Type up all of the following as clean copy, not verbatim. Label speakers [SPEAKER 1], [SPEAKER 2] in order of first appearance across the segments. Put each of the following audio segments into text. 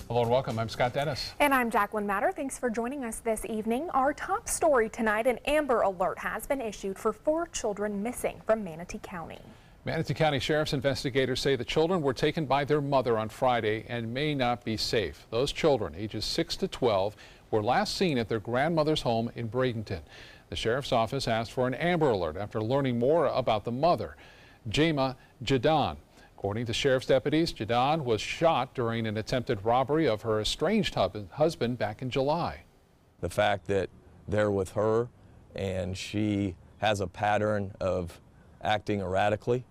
[SPEAKER 1] Hello and welcome. I'm Scott Dennis.
[SPEAKER 2] And I'm Jacqueline Matter. Thanks for joining us this evening. Our top story tonight, an Amber Alert has been issued for 4 children missing from Manatee County.
[SPEAKER 1] Manatee County Sheriff's investigators say the children were taken by their mother on Friday and may not be safe. Those children, ages 6 to 12, were last seen at their grandmother's home in Bradenton. The Sheriff's Office asked for an Amber Alert after learning more about the mother, Jema Jadon. According to Sheriff's deputies, Jadon was shot during an attempted robbery of her estranged husband back in July.
[SPEAKER 3] The fact that they're with her and she has a pattern of acting erratically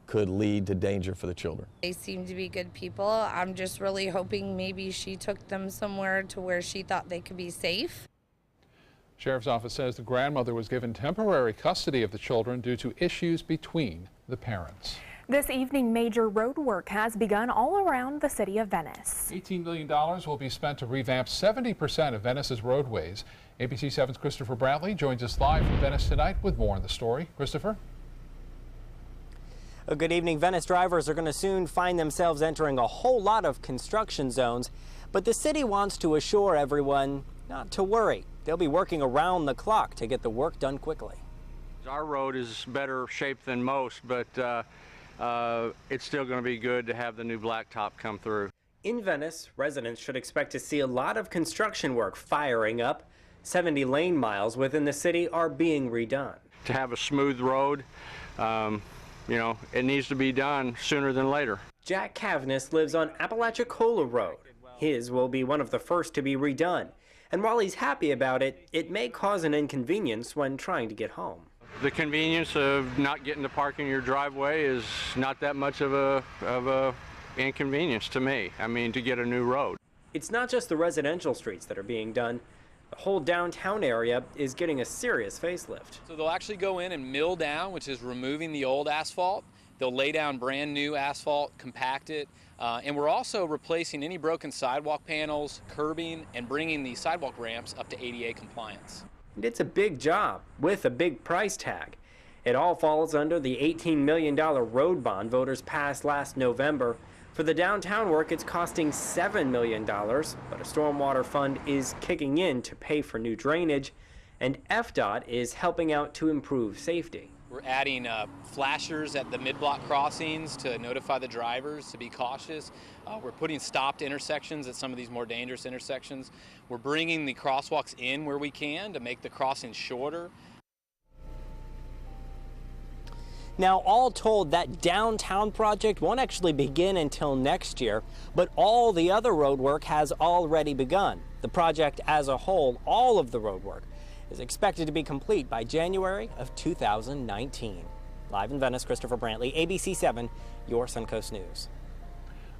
[SPEAKER 3] could lead to danger for the children.
[SPEAKER 4] They seem to be good people. I'm just really hoping maybe she took them somewhere to where she thought they could be safe.
[SPEAKER 1] Sheriff's Office says the grandmother was given temporary custody of the children due to issues between the parents.
[SPEAKER 2] This evening, major road work has begun all around the city of Venice.
[SPEAKER 1] $18 million will be spent to revamp 70% of Venice's roadways. ABC 7's Christopher Bradley joins us live from Venice tonight with more on the story. Christopher?
[SPEAKER 5] Good evening. Venice drivers are going to soon find themselves entering a whole lot of construction zones, but the city wants to assure everyone not to worry. They'll be working around the clock to get the work done quickly.
[SPEAKER 6] Our road is better shape than most, but it's still going to be good to have the new blacktop come through.
[SPEAKER 5] In Venice, residents should expect to see a lot of construction work firing up. 70 lane miles within the city are being redone.
[SPEAKER 6] To have a smooth road, it needs to be done sooner than later.
[SPEAKER 5] Jack Cavness lives on Apalachicola Road. His will be one of the first to be redone. And while he's happy about it, it may cause an inconvenience when trying to get home.
[SPEAKER 6] The convenience of not getting to park in your driveway is not that much of a inconvenience to me. I mean, to get a new road.
[SPEAKER 5] It's not just the residential streets that are being done. The whole downtown area is getting a serious facelift.
[SPEAKER 7] So they'll actually go in and mill down, which is removing the old asphalt. They'll lay down brand new asphalt, compact it, and we're also replacing any broken sidewalk panels, curbing, and bringing the sidewalk ramps up to ADA compliance.
[SPEAKER 5] And it's a big job with a big price tag. It all falls under the $18 million road bond voters passed last November. For the downtown work, it's costing $7 million, but a stormwater fund is kicking in to pay for new drainage, and FDOT is helping out to improve safety.
[SPEAKER 7] We're adding flashers at the mid-block crossings to notify the drivers to be cautious. We're putting stopped intersections at some of these more dangerous intersections. We're bringing the crosswalks in where we can to make the crossings shorter.
[SPEAKER 5] Now, all told, that downtown project won't actually begin until next year, but all the other road work has already begun. The project as a whole, all of the road work, is expected to be complete by January of 2019. Live in Venice, Christopher Brantley, ABC 7, your Suncoast News.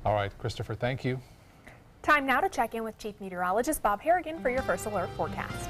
[SPEAKER 1] All right, Christopher, thank you.
[SPEAKER 2] Time now to check in with Chief Meteorologist Bob Harrigan for your first alert forecast.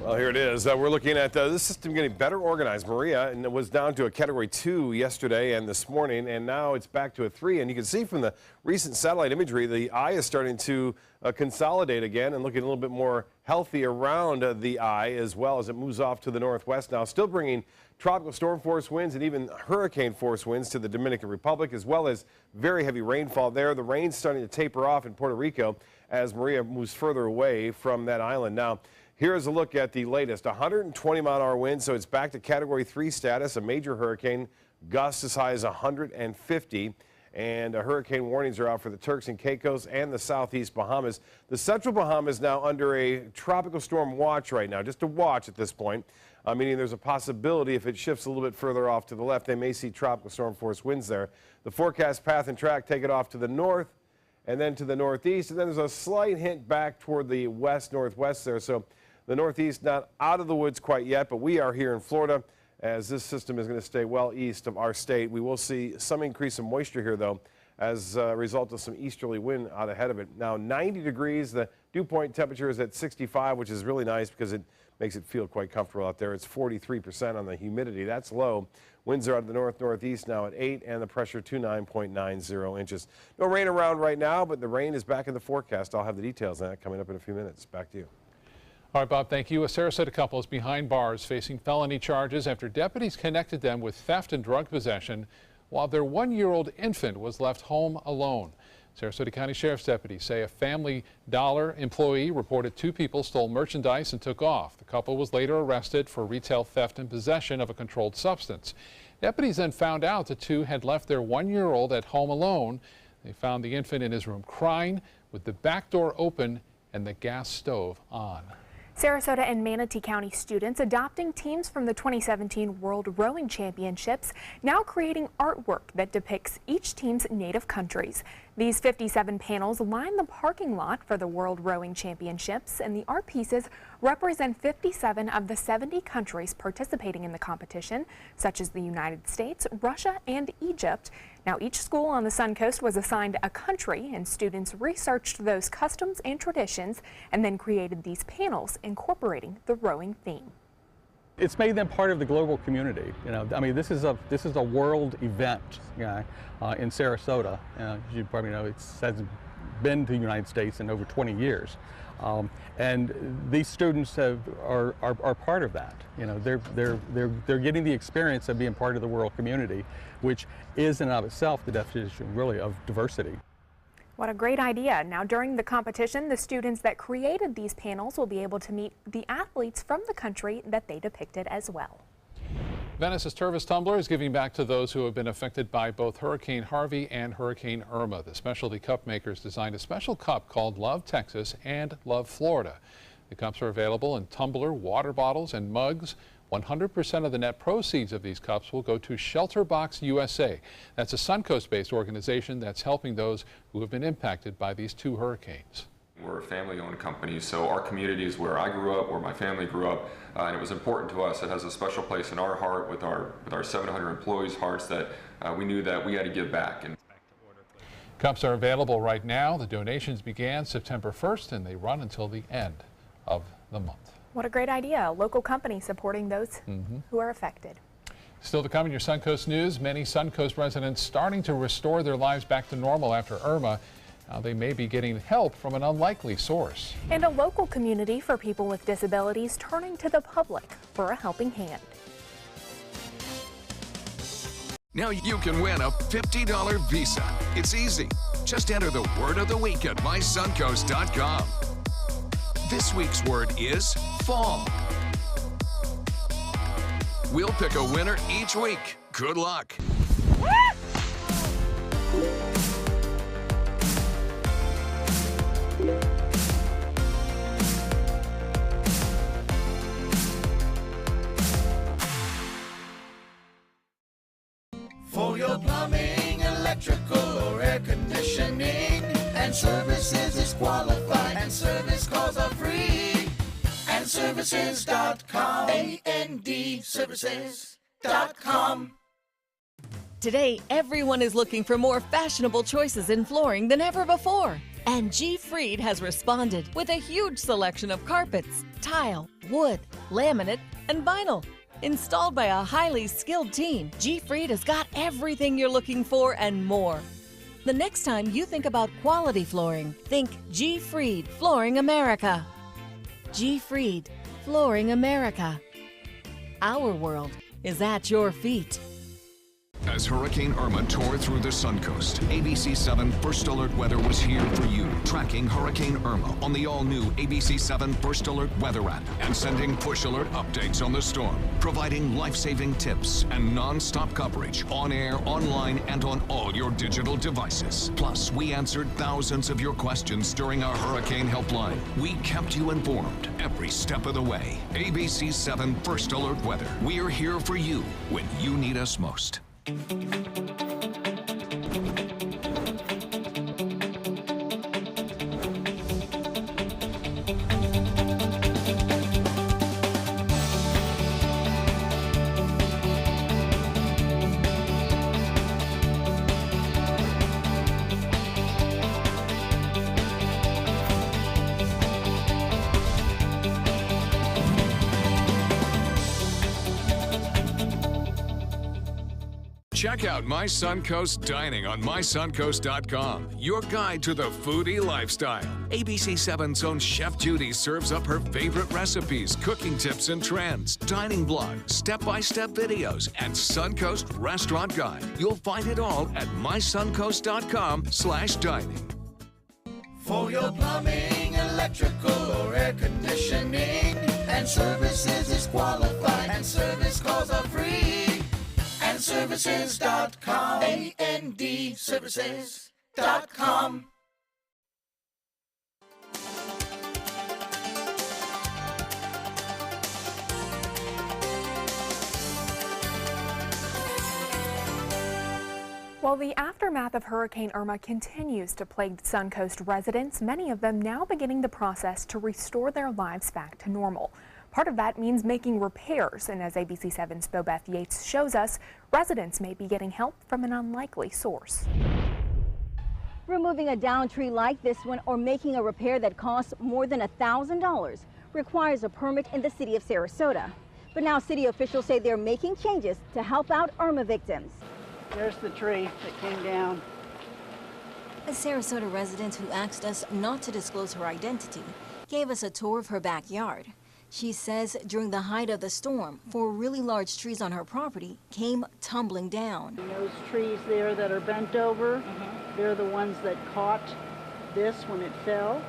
[SPEAKER 8] Well, here it is. We're looking at this system getting better organized. Maria, and it was down to a Category 2 yesterday and this morning, and now it's back to a 3. And you can see from the recent satellite imagery, the eye is starting to consolidate again and looking a little bit more healthy around the eye as well as it moves off to the northwest now, still bringing tropical storm force winds and even hurricane force winds to the Dominican Republic, as well as very heavy rainfall there. The rain's starting to taper off in Puerto Rico as Maria moves further away from that island. Now, here's a look at the latest 120-mile-an-hour wind, so it's back to Category 3 status, a major hurricane, gusts as high as 150, and hurricane warnings are out for the Turks and Caicos and the southeast Bahamas. The central Bahamas now under a tropical storm watch right now, just a watch at this point, meaning there's a possibility if it shifts a little bit further off to the left, they may see tropical storm force winds there. The forecast path and track take it off to the north and then to the northeast, and then there's a slight hint back toward the west-northwest there. So the northeast not out of the woods quite yet, but we are here in Florida as this system is going to stay well east of our state. We will see some increase in moisture here, though, as a result of some easterly wind out ahead of it. Now 90 degrees, the dew point temperature is at 65, which is really nice because it makes it feel quite comfortable out there. It's 43% on the humidity. That's low. Winds are out of the north-northeast now at 8, and the pressure 29.90 inches. No rain around right now, but the rain is back in the forecast. I'll have the details on that coming up in a few minutes. Back to you.
[SPEAKER 1] All right, Bob, thank you. A Sarasota couple is behind bars facing felony charges after deputies connected them with theft and drug possession while their 1-year-old infant was left home alone. Sarasota County Sheriff's deputies say a Family Dollar employee reported 2 people stole merchandise and took off. The couple was later arrested for retail theft and possession of a controlled substance. Deputies then found out the 2 had left their 1-year-old at home alone. They found the infant in his room crying with the back door open and the gas stove on.
[SPEAKER 2] Sarasota and Manatee County students adopting teams from the 2017 World Rowing Championships, now creating artwork that depicts each team's native countries. These 57 panels line the parking lot for the World Rowing Championships, and the art pieces represent 57 of the 70 countries participating in the competition, such as the United States, Russia, and Egypt. Now, each school on the Suncoast was assigned a country, and students researched those customs and traditions and then created these panels incorporating the rowing theme.
[SPEAKER 9] It's made them part of the global community. You know, I mean, this is a world event, in Sarasota. You probably know it hasn't been to the United States in over 20 years, and these students are part of that. You know, they're getting the experience of being part of the world community, which is in and of itself the definition really of diversity.
[SPEAKER 2] What a great idea. Now, during the competition, the students that created these panels will be able to meet the athletes from the country that they depicted as well.
[SPEAKER 1] Venice's Tervis Tumbler is giving back to those who have been affected by both Hurricane Harvey and Hurricane Irma. The specialty cup makers designed a special cup called Love Texas and Love Florida. The cups are available in tumbler, water bottles, and mugs. 100% of the net proceeds of these cups will go to Shelter Box USA. That's a Suncoast-based organization that's helping those who have been impacted by these 2 hurricanes.
[SPEAKER 10] We're a family-owned company, so our community is where I grew up, where my family grew up, and it was important to us. It has a special place in our heart with our 700 employees' hearts that we knew that we had to give back. And
[SPEAKER 1] cups are available right now. The donations began September 1st, and they run until the end of the month.
[SPEAKER 2] What a great idea. A local company supporting those who are affected.
[SPEAKER 1] Still to come in your Suncoast news, many Suncoast residents starting to restore their lives back to normal after Irma. Now they may be getting help from an unlikely source.
[SPEAKER 2] And a local community for people with disabilities turning to the public for a helping hand.
[SPEAKER 11] Now you can win a $50 Visa. It's easy. Just enter the word of the week at mysuncoast.com. This week's word is fall. We'll pick a winner each week. Good luck.
[SPEAKER 12] For your plumbing, electrical, or air conditioning, and services is qualified, and service calls are free. And services.com, AND services.com.
[SPEAKER 13] Today, everyone is looking for more fashionable choices in flooring than ever before. And G. Fried has responded with a huge selection of carpets, tile, wood, laminate, and vinyl. Installed by a highly skilled team, G. Fried has got everything you're looking for and more. The next time you think about quality flooring, think G. Fried Flooring America. G. Fried Flooring America. Our world is at your feet.
[SPEAKER 11] As Hurricane Irma tore through the Suncoast, ABC 7 First Alert Weather was here for you, tracking Hurricane Irma on the all-new ABC 7 First Alert Weather app and sending push alert updates on the storm, providing life-saving tips and non-stop coverage on air, online, and on all your digital devices. Plus, we answered thousands of your questions during our hurricane helpline. We kept you informed every step of the way. ABC 7 First Alert Weather. We're here for you when you need us most. Check out My Suncoast Dining on mysuncoast.com, your guide to the foodie lifestyle. ABC7's own Chef Judy serves up her favorite recipes, cooking tips and trends, dining blogs, step-by-step videos, and Suncoast Restaurant Guide. You'll find it all at mysuncoast.com/dining.
[SPEAKER 12] For your plumbing, electrical, or air conditioning, and services is qualified, and service calls are free. And services.com, AND services.com.
[SPEAKER 2] While the aftermath of Hurricane Irma continues to plague Suncoast residents, many of them now beginning the process to restore their lives back to normal. Part of that means making repairs, and as ABC7's Beth Yates shows us, residents may be getting help from an unlikely source.
[SPEAKER 14] Removing a downed tree like this one or making a repair that costs more than $1,000 requires a permit in the city of Sarasota. But now city officials say they're making changes to help out Irma victims.
[SPEAKER 15] There's the tree that came down.
[SPEAKER 16] A Sarasota resident who asked us not to disclose her identity gave us a tour of her backyard. She says during the height of the storm, 4 really large trees on her property came tumbling down.
[SPEAKER 15] And those trees there that are bent over, they're the ones that caught this when it fell.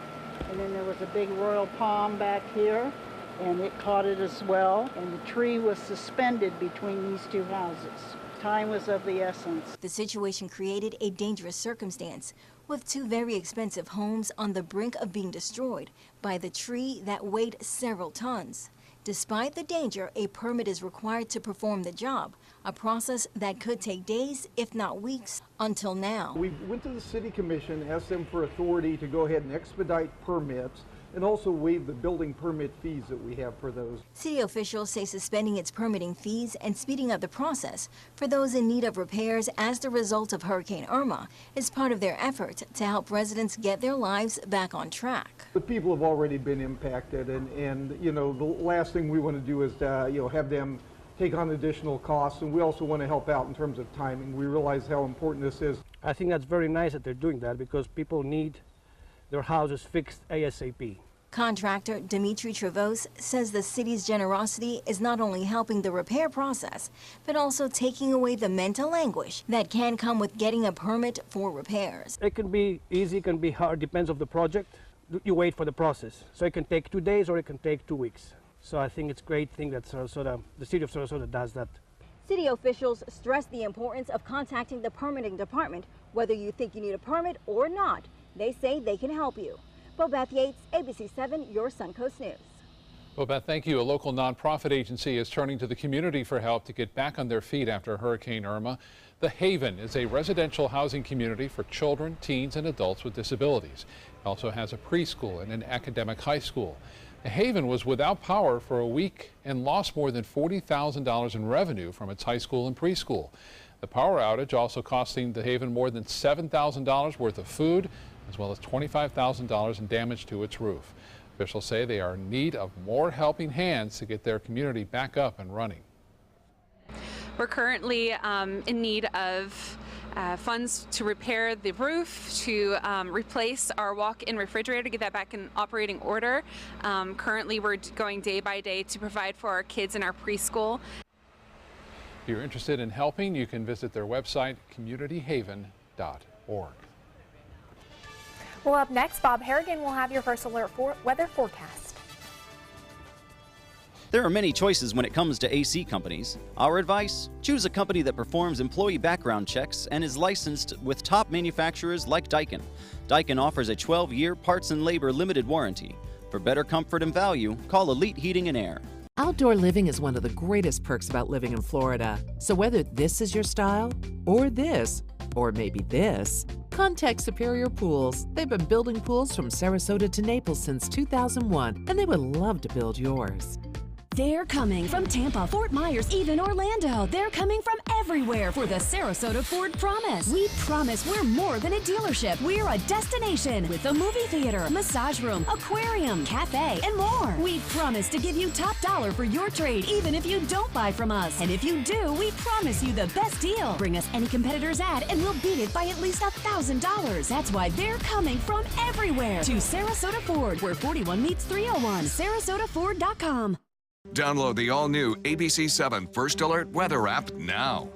[SPEAKER 15] And then there was a big royal palm back here, and it caught it as well. And the tree was suspended between these two houses. Time was of the essence.
[SPEAKER 16] The situation created a dangerous circumstance, with 2 very expensive homes on the brink of being destroyed by the tree that weighed several tons. Despite the danger, a permit is required to perform the job, a process that could take days, if not weeks, until now.
[SPEAKER 17] We went to the City Commission, asked them for authority to go ahead and expedite permits and also waive the building permit fees that we have for those.
[SPEAKER 16] City officials say suspending its permitting fees and speeding up the process for those in need of repairs as the result of Hurricane Irma is part of their effort to help residents get their lives back on track.
[SPEAKER 17] The people have already been impacted, and you know, the last thing we want to do is have them take on additional costs, and we also want to help out in terms of timing. We realize how important this is.
[SPEAKER 18] I think that's very nice that they're doing that because people need their houses fixed ASAP.
[SPEAKER 16] Contractor Dimitri Trevose says the city's generosity is not only helping the repair process, but also taking away the mental anguish that can come with getting a permit for repairs.
[SPEAKER 18] It can be easy, it can be hard, depends on the project. You wait for the process. So it can take 2 days or it can take 2 weeks. So I think it's a great thing that Sarasota, the city of Sarasota does that.
[SPEAKER 14] City officials stress the importance of contacting the permitting department, whether you think you need a permit or not. They say they can help you. Beth Yates, ABC7, your Suncoast News.
[SPEAKER 1] Well, Beth, thank you. A local nonprofit agency is turning to the community for help to get back on their feet after Hurricane Irma. The Haven is a residential housing community for children, teens, and adults with disabilities. It also has a preschool and an academic high school. The Haven was without power for a week and lost more than $40,000 in revenue from its high school and preschool. The power outage also costing the Haven more than $7,000 worth of food, as well as $25,000 in damage to its roof. Officials say they are in need of more helping hands to get their community back up and running.
[SPEAKER 19] We're currently in need of funds to repair the roof, to replace our walk-in refrigerator, to get that back in operating order. Currently, we're going day by day to provide for our kids in our preschool.
[SPEAKER 1] If you're interested in helping, you can visit their website, communityhaven.org.
[SPEAKER 2] Well, up next, Bob Harrigan will have your first alert weather forecast.
[SPEAKER 20] There are many choices when it comes to AC companies. Our advice? Choose a company that performs employee background checks and is licensed with top manufacturers like Daikin. Daikin offers a 12-year parts and labor limited warranty. For better comfort and value, call Elite Heating and Air.
[SPEAKER 21] Outdoor living is one of the greatest perks about living in Florida. So whether this is your style, or this, or maybe this, contact Superior Pools. They've been building pools from Sarasota to Naples since 2001, and they would love to build yours.
[SPEAKER 22] They're coming from Tampa, Fort Myers, even Orlando. They're coming from
[SPEAKER 3] everywhere for the Sarasota Ford Promise. We promise we're more than a dealership. We're a destination with a movie theater, massage room, aquarium, cafe, and more. We promise to give you top dollar for your trade, even if you don't buy from us. And if you do, we promise you the best deal. Bring us any competitor's ad and we'll beat it by at least $1,000. That's why they're coming from everywhere to Sarasota Ford, where 41 meets 301. SarasotaFord.com.
[SPEAKER 11] Download the all-new ABC7 First Alert Weather app now.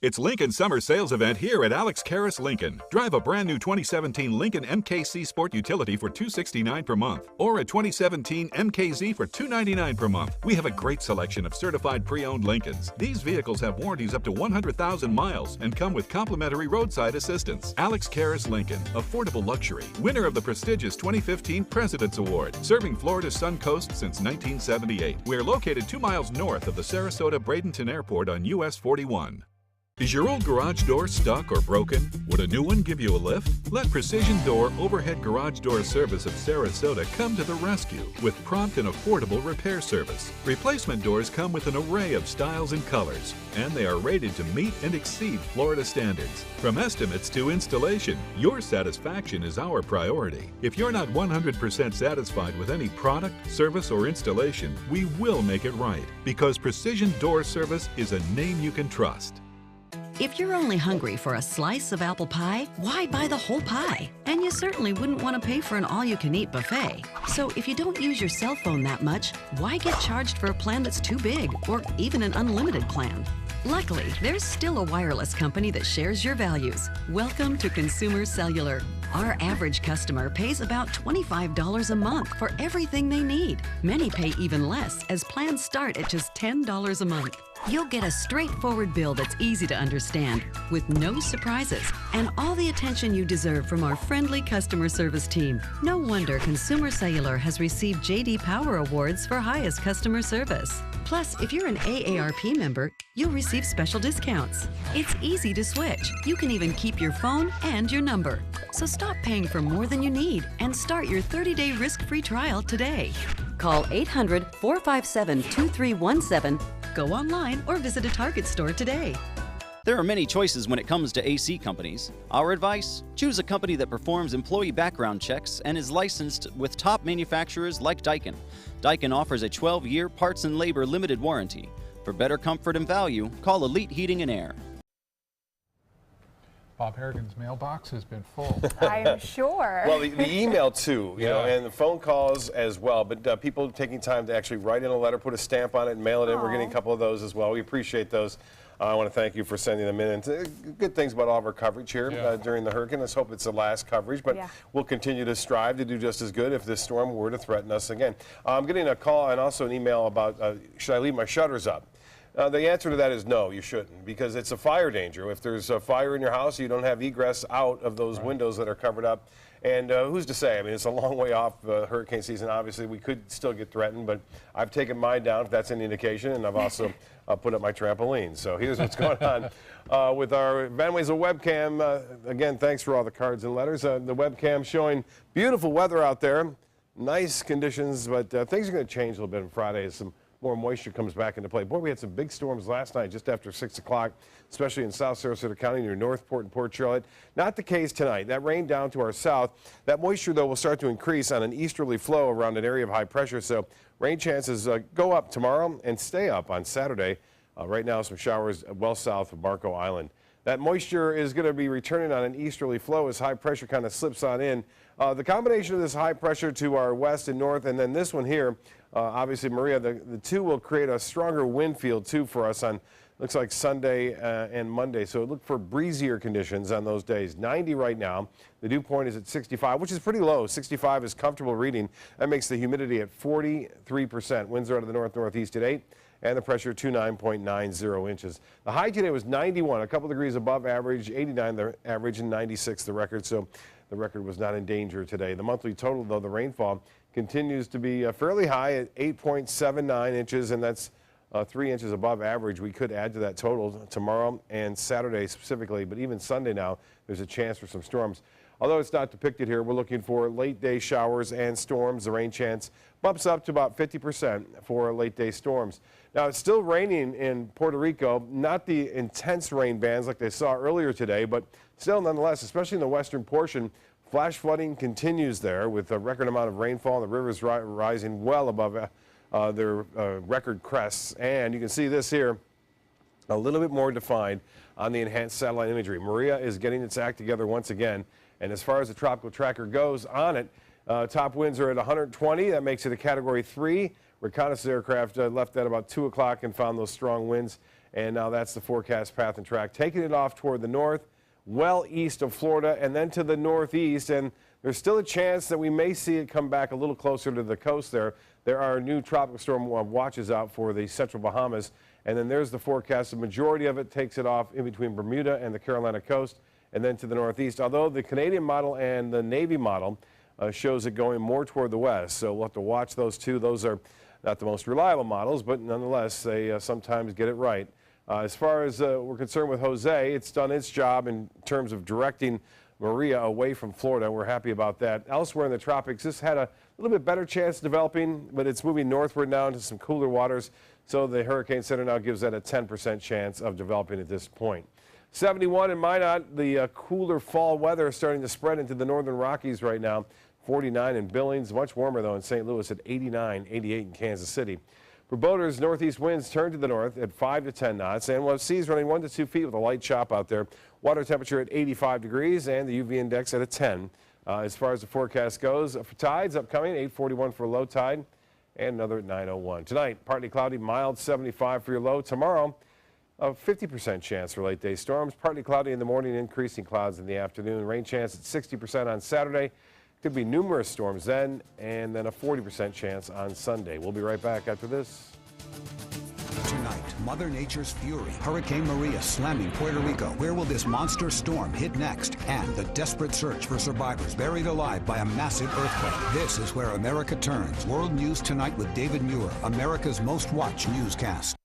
[SPEAKER 22] It's Lincoln's summer sales event here at Alex Karras Lincoln. Drive a brand new 2017 Lincoln MKC Sport Utility for $269 per month, or a 2017 MKZ for $299 per month. We have a great selection of certified pre-owned Lincolns. These vehicles have warranties up to 100,000 miles and come with complimentary roadside assistance. Alex Karras Lincoln, affordable luxury, winner of the prestigious 2015 President's Award, serving Florida's Sun Coast since 1978. We're located 2 miles north of the Sarasota-Bradenton Airport on US 41. Is your old garage door stuck or broken? Would a new one give you a lift? Let Precision Door Overhead Garage Door Service of Sarasota come to the rescue with prompt and affordable repair service. Replacement doors come with an array of styles and colors, and they are rated to meet and exceed Florida standards. From estimates to installation, your satisfaction is our priority. If you're not 100% satisfied with any product, service, or installation, we will make it right, because Precision Door Service is a name you can trust.
[SPEAKER 23] If you're only hungry for a slice of apple pie, why buy the whole pie? And you certainly wouldn't want to pay for an all-you-can-eat buffet. So if you don't use your cell phone that much, why get charged for a plan that's too big, or even an unlimited plan? Luckily, there's still a wireless company that shares your values. Welcome to Consumer Cellular. Our average customer pays about $25 a month for everything they need. Many pay even less, as plans start at just $10 a month. You'll get a straightforward bill that's easy to understand, with no surprises, and all the attention you deserve from our friendly customer service team. No wonder Consumer Cellular has received J.D. Power Awards for highest customer service. Plus, if you're an AARP member, you'll receive special discounts. It's easy to switch. You can even keep your phone and your number. So stop paying for more than you need and start your 30-day risk-free trial today. Call 800-457-2317, go online, or visit a Target store today.
[SPEAKER 20] There are many choices when it comes to AC companies. Our advice? Choose a company that performs employee background checks and is licensed with top manufacturers like Daikin. Daikin offers a 12-year parts and labor limited warranty. For better comfort and value, call Elite Heating and Air.
[SPEAKER 1] Bob Harrigan's mailbox has been full.
[SPEAKER 2] I'm sure.
[SPEAKER 8] Well, the email too, you know, and the phone calls as well. But people taking time to actually write in a letter, put a stamp on it, and mail it in. We're getting a couple of those as well. We appreciate those. I want to thank you for sending them in. And good things about all of our coverage here during the hurricane. Let's hope it's the last coverage, but we'll continue to strive to do just as good if this storm were to threaten us again. I'm getting a call and also an email about should I leave my shutters up? The answer to that is no, you shouldn't, because it's a fire danger. If there's a fire in your house, you don't have egress out of those windows that are covered up. And who's to say? I mean, it's a long way off hurricane season. Obviously, we could still get threatened, but I've taken mine down, if that's any indication, and I've also put up my trampoline. So here's what's going on with our Van Wezel webcam. Again, thanks for all the cards and letters. The webcam showing beautiful weather out there, nice conditions, but things are going to change a little bit on Friday as some more moisture comes back into play. Boy, we had some big storms last night just after 6 o'clock, especially in South Sarasota County near Northport and Port Charlotte. Not the case tonight. That rain down to our south. That moisture, though, will start to increase on an easterly flow around an area of high pressure. So rain chances go up tomorrow and stay up on Saturday. Right now, some showers well south of Marco Island. That moisture is going to be returning on an easterly flow as high pressure kind of slips on in. The combination of this high pressure to our west and north, and then this one here, obviously, Maria, the two will create a stronger wind field, too, for us on, looks like Sunday and Monday. So look for breezier conditions on those days. 90 right now. The dew point is at 65, which is pretty low. 65 is comfortable reading. That makes the humidity at 43%. Winds are out of the north-northeast at 8. And the pressure 29.90 inches. The high today was 91, a couple degrees above average, 89 the average, and 96 the record. So the record was not in danger today. The monthly total, though, the rainfall continues to be fairly high at 8.79 inches, and that's 3 inches above average. We could add to that total tomorrow and Saturday specifically, but even Sunday now, there's a chance for some storms. Although it's not depicted here, we're looking for late day showers and storms. The rain chance bumps up to about 50% for late day storms. Now, it's still raining in Puerto Rico, not the intense rain bands like they saw earlier today, but still nonetheless, especially in the western portion, flash flooding continues there with a record amount of rainfall. The rivers rising well above their record crests. And you can see this here a little bit more defined on the enhanced satellite imagery. Maria is getting its act together once again. And as far as the tropical tracker goes on it, top winds are at 120. That makes it a Category 3. Reconnaissance aircraft left at about 2 o'clock and found those strong winds. And now that's the forecast path and track, taking it off toward the north, well east of Florida, and then to the northeast. And there's still a chance that we may see it come back a little closer to the coast there. There are new tropical storm watches out for the central Bahamas. And then there's the forecast. The majority of it takes it off in between Bermuda and the Carolina coast, and then to the northeast. Although the Canadian model and the Navy model shows it going more toward the west. So we'll have to watch those two. Those are not the most reliable models, but nonetheless, they sometimes get it right. As far as we're concerned with Jose, it's done its job in terms of directing Maria away from Florida. We're happy about that. Elsewhere in the tropics, this had a little bit better chance of developing, but it's moving northward now into some cooler waters. So the Hurricane Center now gives that a 10% chance of developing at this point. 71 in Minot. The cooler fall weather is starting to spread into the northern Rockies right now. 49 in Billings. Much warmer, though, in St. Louis at 89, 88 in Kansas City. For boaters, northeast winds turn to the north at 5 to 10 knots, and we'll have seas running 1 to 2 feet with a light chop out there. Water temperature at 85 degrees and the UV index at a 10. As far as the forecast goes, for tides upcoming, 8:41 for low tide and another at 9:01. Tonight, partly cloudy, mild 75 for your low. Tomorrow, a 50% chance for late day storms. Partly cloudy in the morning, increasing clouds in the afternoon. Rain chance at 60% on Saturday. Could be numerous storms then, and then a 40% chance on Sunday. We'll be right back after this.
[SPEAKER 4] Tonight, Mother Nature's fury. Hurricane Maria slamming Puerto Rico. Where will this monster storm hit next? And the desperate search for survivors buried alive by a massive earthquake. This is where America turns. World News Tonight with David Muir, America's most watched newscast.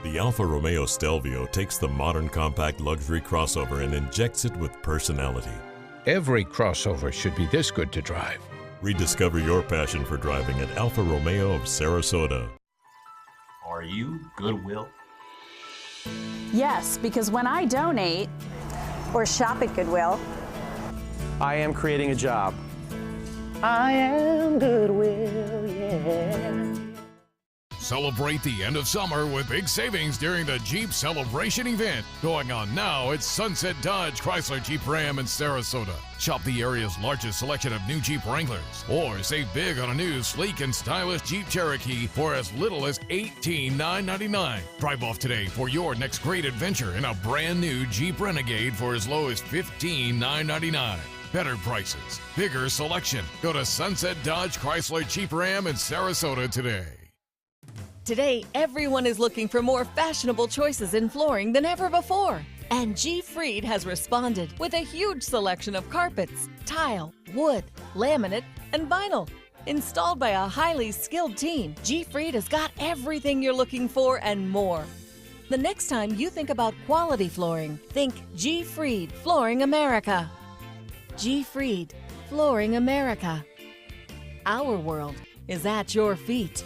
[SPEAKER 6] The Alfa Romeo Stelvio takes the modern compact luxury crossover and injects it with personality.
[SPEAKER 7] Every crossover should be this good to drive.
[SPEAKER 6] Rediscover your passion for driving at Alfa Romeo of Sarasota.
[SPEAKER 24] Are you Goodwill?
[SPEAKER 25] Yes, because when I donate or shop at Goodwill,
[SPEAKER 26] I am creating a job.
[SPEAKER 25] I am Goodwill, yeah.
[SPEAKER 27] Celebrate the end of summer with big savings during the Jeep Celebration event going on now at Sunset Dodge Chrysler Jeep Ram in Sarasota. Shop the area's largest selection of new Jeep Wranglers or save big on a new sleek and stylish Jeep Cherokee for as little as $18,999. Drive off today for your next great adventure in a brand new Jeep Renegade for as low as $15,999. Better prices, bigger selection. Go to Sunset Dodge Chrysler Jeep Ram in Sarasota today.
[SPEAKER 13] Today, everyone is looking for more fashionable choices in flooring than ever before. And G. Fried has responded with a huge selection of carpets, tile, wood, laminate, and vinyl. Installed by a highly skilled team, G. Fried has got everything you're looking for and more. The next time you think about quality flooring, think G. Fried Flooring America. G. Fried Flooring America. Our world is at your feet.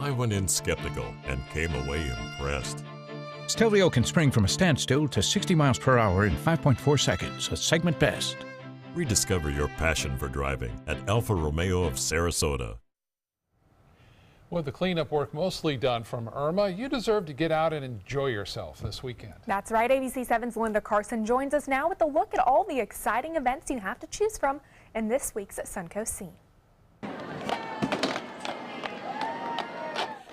[SPEAKER 6] I went in skeptical and came away impressed.
[SPEAKER 7] Stelvio can spring from a standstill to 60 miles per hour in 5.4 seconds, a segment best.
[SPEAKER 6] Rediscover your passion for driving at Alfa Romeo of Sarasota.
[SPEAKER 1] With the cleanup work mostly done from IRMA, you deserve to get out and enjoy yourself this weekend.
[SPEAKER 2] That's right. ABC 7's Linda Carson joins us now with a look at all the exciting events you have to choose from in this week's Suncoast Scene.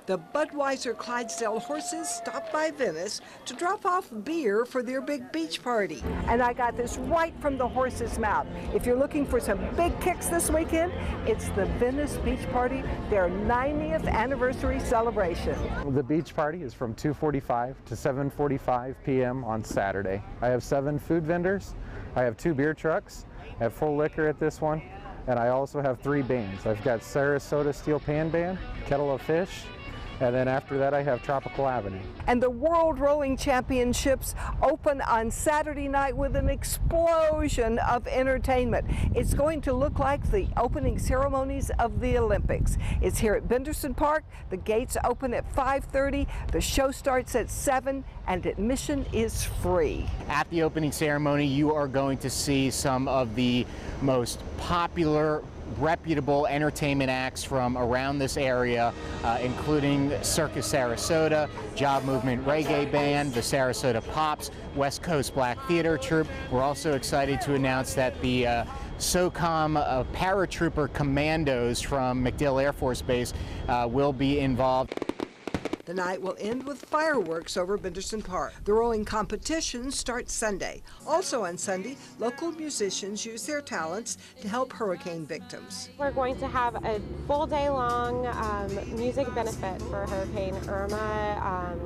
[SPEAKER 5] The Budweiser Clydesdale horses stopped by Venice to drop off beer for their big beach party. And I got this right from the horse's mouth. If you're looking for some big kicks this weekend, it's the Venice Beach Party, their 90th anniversary celebration.
[SPEAKER 9] The beach party is from 2:45 to 7:45 p.m. on Saturday. I have 7 food vendors. I have 2 beer trucks. I have full liquor at this one. And I also have 3 bands. I've got Sarasota Steel Pan Band, Kettle of Fish, and then after that I have Tropical Avenue.
[SPEAKER 5] And the World Rowing Championships open on Saturday night with an explosion of entertainment. It's going to look like the opening ceremonies of the Olympics. It's here at Benderson Park. The gates open at 5:30. The show starts at 7, and admission is free.
[SPEAKER 10] At the opening ceremony, you are going to see some of the most popular, reputable entertainment acts from around this area, including Circus Sarasota, Job Movement Reggae Band, the Sarasota Pops, West Coast Black Theater Troupe. We're also excited to announce that the SOCOM paratrooper commandos from MacDill Air Force Base will be involved.
[SPEAKER 5] The night will end with fireworks over Benderson Park. The rowing competition starts Sunday. Also on Sunday, local musicians use their talents to help hurricane victims.
[SPEAKER 12] We're going to have a full day long music benefit for Hurricane Irma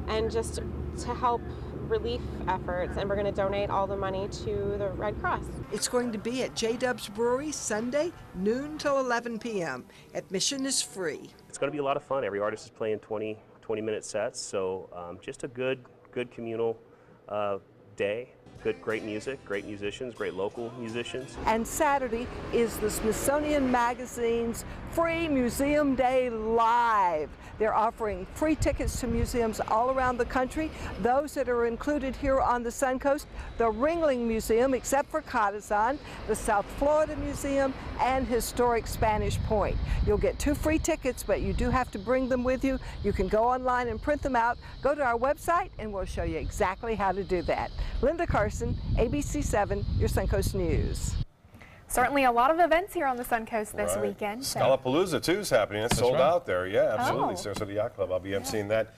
[SPEAKER 12] and just to help relief efforts, and we're going to donate all the money to the Red Cross. It's going to be at J-Dub's Brewery Sunday, noon till 11 p.m. Admission is free.
[SPEAKER 15] It's going to be a lot of fun. Every artist is playing 20-minute sets, so just a good communal day. Great music, great musicians, great local musicians.
[SPEAKER 5] And Saturday is the Smithsonian Magazine's Free Museum Day Live. They're offering free tickets to museums all around the country. Those that are included here on the Suncoast, the Ringling Museum, except for Catazan, the South Florida Museum, and Historic Spanish Point. You'll get 2 free tickets, but you do have to bring them with you. You can go online and print them out. Go to our website and we'll show you exactly how to do that. Linda Carson, ABC 7, your Suncoast News.
[SPEAKER 2] Certainly a lot of events here on the Suncoast this weekend.
[SPEAKER 8] Scalapalooza, too, is happening. It's sold out there. Yeah, absolutely. Sarasota Yacht Club. I'll be emceeing that.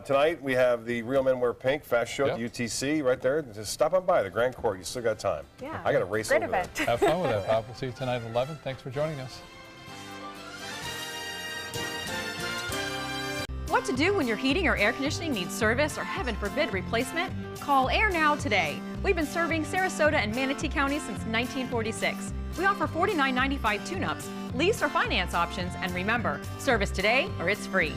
[SPEAKER 8] Tonight, we have the Real Men Wear Pink Fast Show at UTC right there. Just stop on by the Grand Court. You still got time.
[SPEAKER 2] Yeah.
[SPEAKER 8] I got to race over there.
[SPEAKER 1] Have fun with it, Bob. We'll see you tonight at 11. Thanks for joining us.
[SPEAKER 16] What to do when your heating or air conditioning needs service or, heaven forbid, replacement? Call Air Now today. We've been serving Sarasota and Manatee County since 1946. We offer $49.95 tune-ups, lease or finance options, and remember, service today or it's free.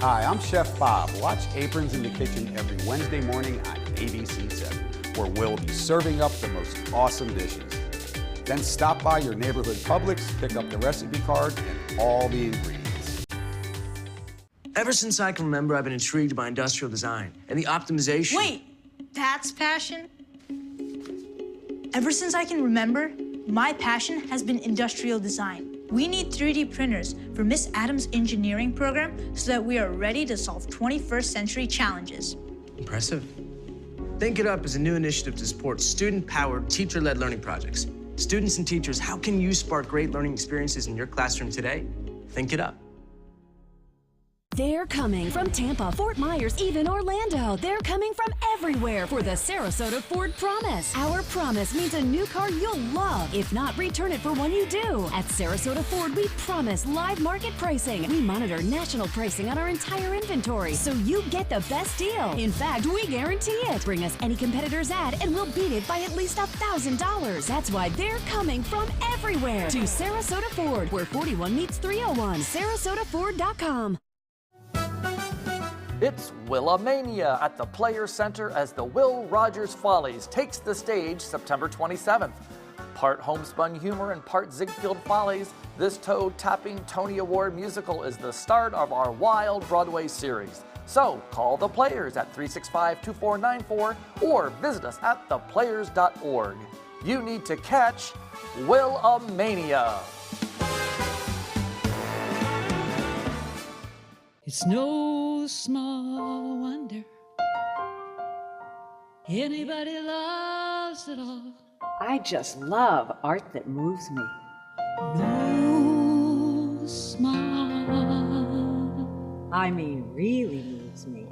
[SPEAKER 17] Hi, I'm Chef Bob. Watch Aprons in the Kitchen every Wednesday morning on ABC 7, where we'll be serving up the most awesome dishes. Then stop by your neighborhood Publix, pick up the recipe card and all the ingredients.
[SPEAKER 28] Ever since I can remember, I've been intrigued by industrial design and the optimization.
[SPEAKER 29] Wait, that's passion? Ever since I can remember, my passion has been industrial design. We need 3D printers for Miss Adams' engineering program so that we are ready to solve 21st century challenges.
[SPEAKER 28] Impressive. Think It Up is a new initiative to support student-powered, teacher-led learning projects. Students and teachers, how can you spark great learning experiences in your classroom today? Think It Up.
[SPEAKER 3] They're coming from Tampa, Fort Myers, even Orlando. They're coming from everywhere for the Sarasota Ford Promise. Our promise means a new car you'll love. If not, return it for one you do. At Sarasota Ford, we promise live market pricing. We monitor national pricing on our entire inventory, so you get the best deal. In fact, we guarantee it. Bring us any competitor's ad, and we'll beat it by at least $1,000. That's why they're coming from everywhere to Sarasota Ford, where 41 meets 301. SarasotaFord.com.
[SPEAKER 30] It's Willamania at the Players Center as the Will Rogers Follies takes the stage September 27th. Part homespun humor and part Ziegfeld Follies, this toe-tapping Tony Award musical is the start of our wild Broadway series. So call the Players at 365-2494 or visit us at theplayers.org. You need to catch Willamania.
[SPEAKER 31] It's no small wonder anybody loves it all.
[SPEAKER 32] I just love art that moves me.
[SPEAKER 31] No small
[SPEAKER 32] I mean, really moves me.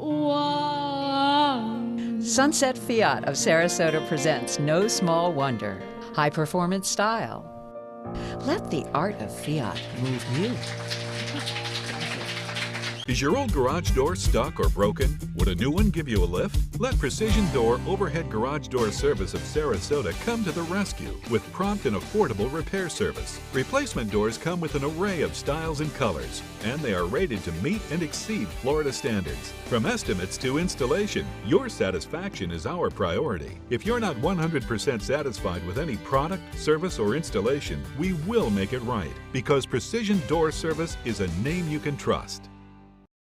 [SPEAKER 4] Sunset Fiat of Sarasota presents No Small Wonder. High-performance style. Let the art of Fiat move you.
[SPEAKER 11] Is your old garage door stuck or broken? Would a new one give you a lift? Let Precision Door Overhead Garage Door Service of Sarasota come to the rescue with prompt and affordable repair service. Replacement doors come with an array of styles and colors, and they are rated to meet and exceed Florida standards. From estimates to installation, your satisfaction is our priority. If you're not 100% satisfied with any product, service, or installation, we will make it right, because Precision Door Service is a name you can trust.